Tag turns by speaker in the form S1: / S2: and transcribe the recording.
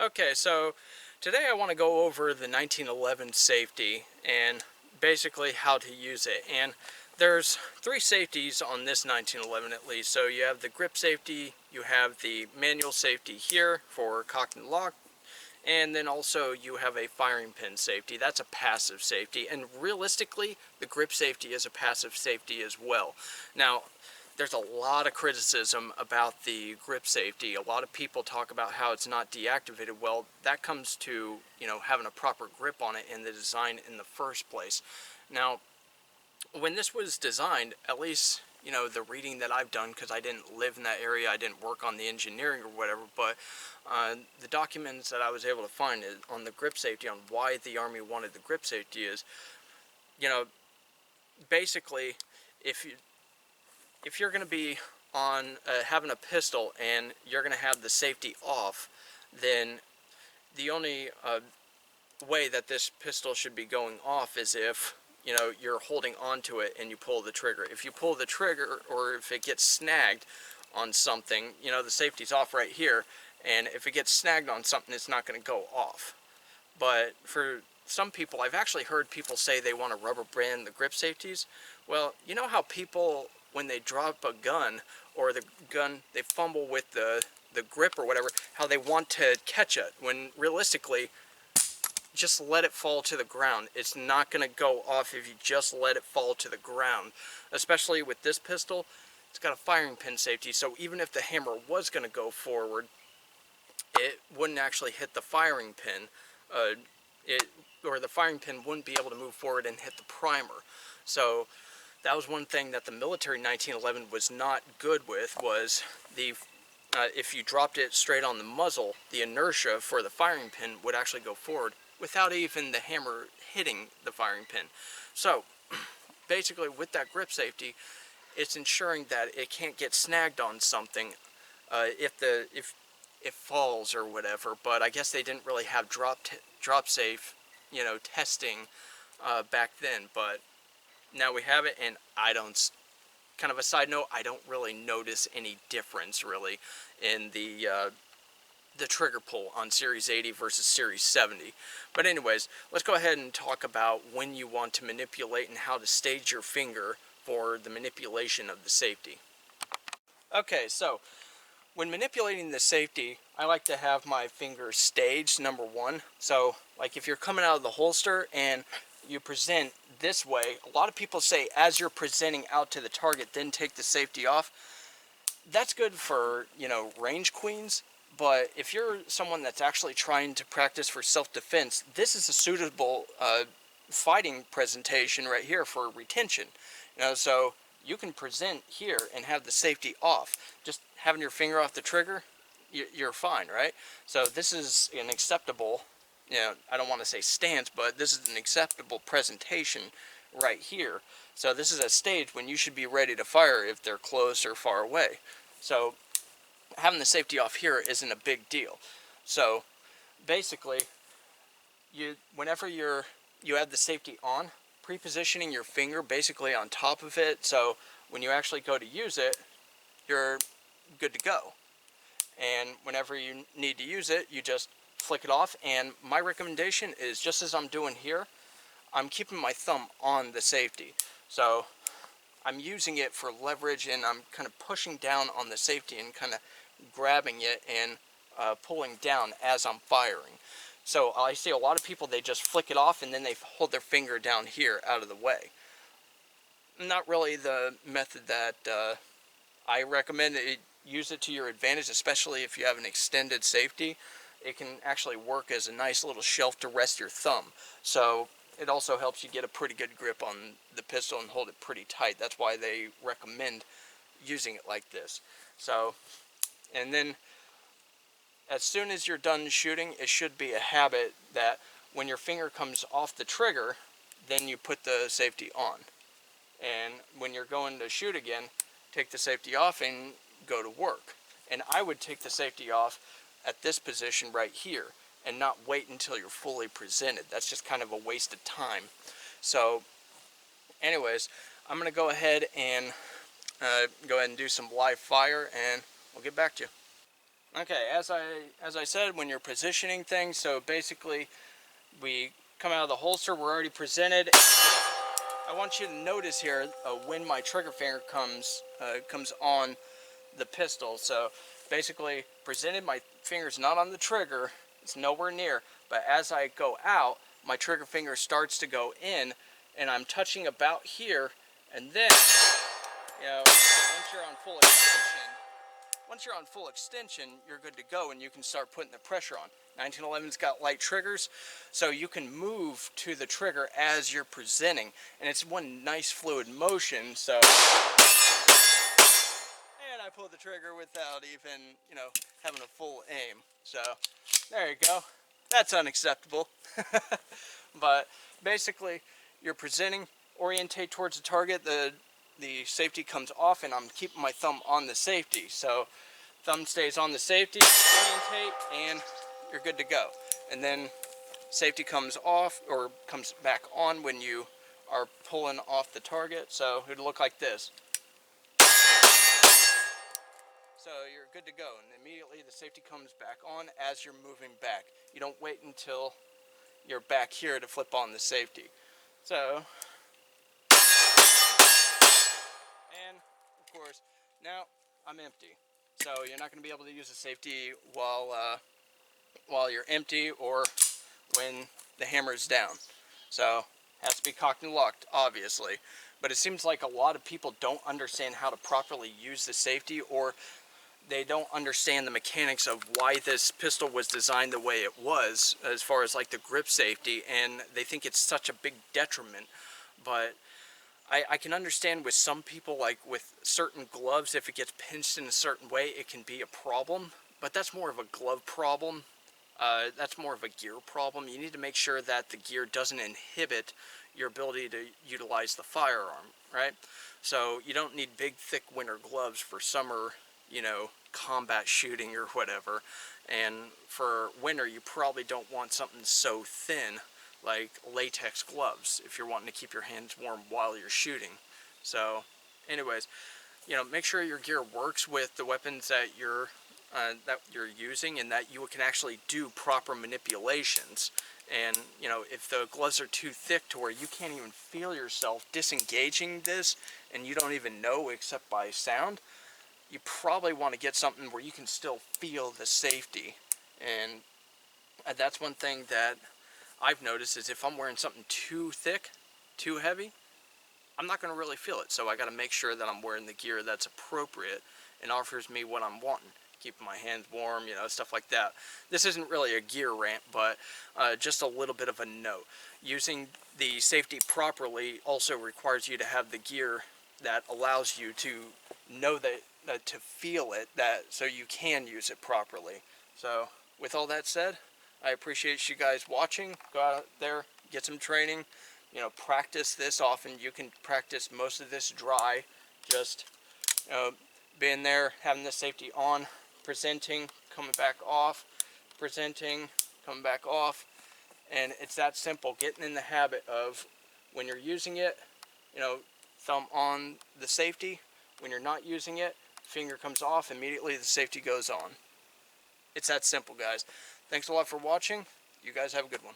S1: Okay, so today I want to go over the 1911 safety and basically how to use it. And there's three safeties on this 1911 at least. So you have the grip safety, you have the manual safety here for cock and lock, and then also you have a firing pin safety. That's a passive safety, and realistically the grip safety is a passive safety as well. Now there's a lot of criticism about the grip safety. A lot of people talk about how it's not deactivated. Well, that comes to, having a proper grip on it in the design in the first place. Now, when this was designed, at least, the reading that I've done, because I didn't live in that area, I didn't work on the engineering or whatever, but the documents that I was able to find on the grip safety, on why the Army wanted the grip safety is, you know, basically, if you if you're going to be on having a pistol and you're going to have the safety off, then the only way that this pistol should be going off is if you're holding onto it and you pull the trigger. If you pull the trigger, or if it gets snagged on something, the safety's off right here, and if it gets snagged on something, it's not going to go off. But for some people, I've actually heard people say they want to rubber band the grip safeties. Well, you know how people, when they drop a gun, or the gun, they fumble with the grip or whatever, how they want to catch it, when realistically, just let it fall to the ground. It's not going to go off if you just let it fall to the ground. Especially with this pistol, it's got a firing pin safety, so even if the hammer was going to go forward, it wouldn't actually hit the firing pin. Or the firing pin wouldn't be able to move forward and hit the primer. So that was one thing that the military 1911 was not good with, was the if you dropped it straight on the muzzle, the inertia for the firing pin would actually go forward without even the hammer hitting the firing pin. So basically with that grip safety, it's ensuring that it can't get snagged on something if it falls or whatever. But I guess they didn't really have drop safe testing back then, but now we have it, and I don't, kind of a side note, I don't really notice any difference really in the trigger pull on Series 80 versus Series 70. But anyways, let's go ahead and talk about when you want to manipulate and how to stage your finger for the manipulation of the safety. Okay, so when manipulating the safety, I like to have my fingers staged, number one. So, like if you're coming out of the holster and you present this way, a lot of people say as you're presenting out to the target, then take the safety off. That's good for, range queens, but if you're someone that's actually trying to practice for self-defense, this is a suitable fighting presentation right here for retention. So you can present here and have the safety off. Just having your finger off the trigger, you're fine, right? So this is an acceptable, I don't want to say stance, but this is an acceptable presentation right here. So this is a stage when you should be ready to fire if they're close or far away. So having the safety off here isn't a big deal. So basically, whenever you have the safety on, pre-positioning your finger basically on top of it, so when you actually go to use it, you're good to go. And whenever you need to use it, you just flick it off. And my recommendation is, just as I'm doing here, I'm keeping my thumb on the safety. So I'm using it for leverage, and I'm kind of pushing down on the safety and kind of grabbing it and pulling down as I'm firing. So I see a lot of people, they just flick it off and then they hold their finger down here out of the way. Not really the method that I recommend. Use it to your advantage, especially if you have an extended safety. It can actually work as a nice little shelf to rest your thumb. So it also helps you get a pretty good grip on the pistol and hold it pretty tight. That's why they recommend using it like this. So, and then as soon as you're done shooting, it should be a habit that when your finger comes off the trigger, then you put the safety on. And when you're going to shoot again, take the safety off and go to work. And I would take the safety off at this position right here and not wait until you're fully presented. That's just kind of a waste of time. So anyways, I'm going to go ahead and do some live fire, and we'll get back to you. Okay, as I said, when you're positioning things, so basically we come out of the holster, we're already presented. I want you to notice here when my trigger finger comes on the pistol. So basically presented, my finger's not on the trigger, it's nowhere near, but as I go out, my trigger finger starts to go in, and I'm touching about here, and then, once you're on full extension, you're good to go, and you can start putting the pressure on. 1911's got light triggers, so you can move to the trigger as you're presenting, and it's one nice fluid motion. So, and I pull the trigger without even, having a full aim. So, there you go. That's unacceptable. But basically, you're presenting, orientate towards the target, the safety comes off, and I'm keeping my thumb on the safety. So thumb stays on the safety, orientate, and you're good to go. And then safety comes off or comes back on when you are pulling off the target. So it would look like this. So you're good to go, and immediately the safety comes back on as you're moving back. You don't wait until you're back here to flip on the safety. So, and of course, now I'm empty. So you're not going to be able to use the safety while you're empty or when the hammer's down. So has to be cocked and locked, obviously. But it seems like a lot of people don't understand how to properly use the safety, or they don't understand the mechanics of why this pistol was designed the way it was, as far as like the grip safety, and they think it's such a big detriment. But I can understand with some people, like with certain gloves, if it gets pinched in a certain way, it can be a problem. But that's more of a glove problem. That's more of a gear problem. You need to make sure that the gear doesn't inhibit your ability to utilize the firearm, right? So you don't need big, thick winter gloves for summer, combat shooting or whatever. And for winter, you probably don't want something so thin like latex gloves if you're wanting to keep your hands warm while you're shooting. So anyways, make sure your gear works with the weapons that you're using, and that you can actually do proper manipulations. And if the gloves are too thick to where you can't even feel yourself disengaging this, and you don't even know except by sound, you probably want to get something where you can still feel the safety. And that's one thing that I've noticed, is if I'm wearing something too thick, too heavy, I'm not going to really feel it. So I got to make sure that I'm wearing the gear that's appropriate and offers me what I'm wanting, keeping my hands warm, stuff like that. This isn't really a gear rant, but just a little bit of a note. Using the safety properly also requires you to have the gear that allows you to know that to feel it, so you can use it properly. So with all that said, I appreciate you guys watching. Go out there, get some training, practice this often. You can practice most of this dry, just being there, having the safety on, presenting, coming back off, presenting, coming back off. And it's that simple. Getting in the habit of, when you're using it, thumb on the safety. When you're not using it, finger comes off, immediately the safety goes on. It's that simple, guys. Thanks a lot for watching. You guys have a good one.